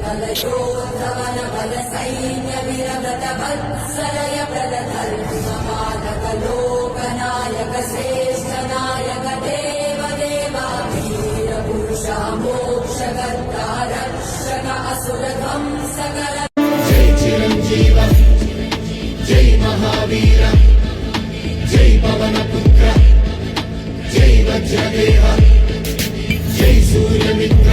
बलयोद्धवन बल सैन्य विरमृत वत्सलय प्रदधर्मपालक लोकनायक श्रेष्ठ नायक देव देवा वीर पुरुषा मोक्षकर्ता रक्षक असुर ध्वंसकर जय चिरंजीव जय महावीर जय पवनपुत्र जय वज्रदेव जय सूर्यमित्र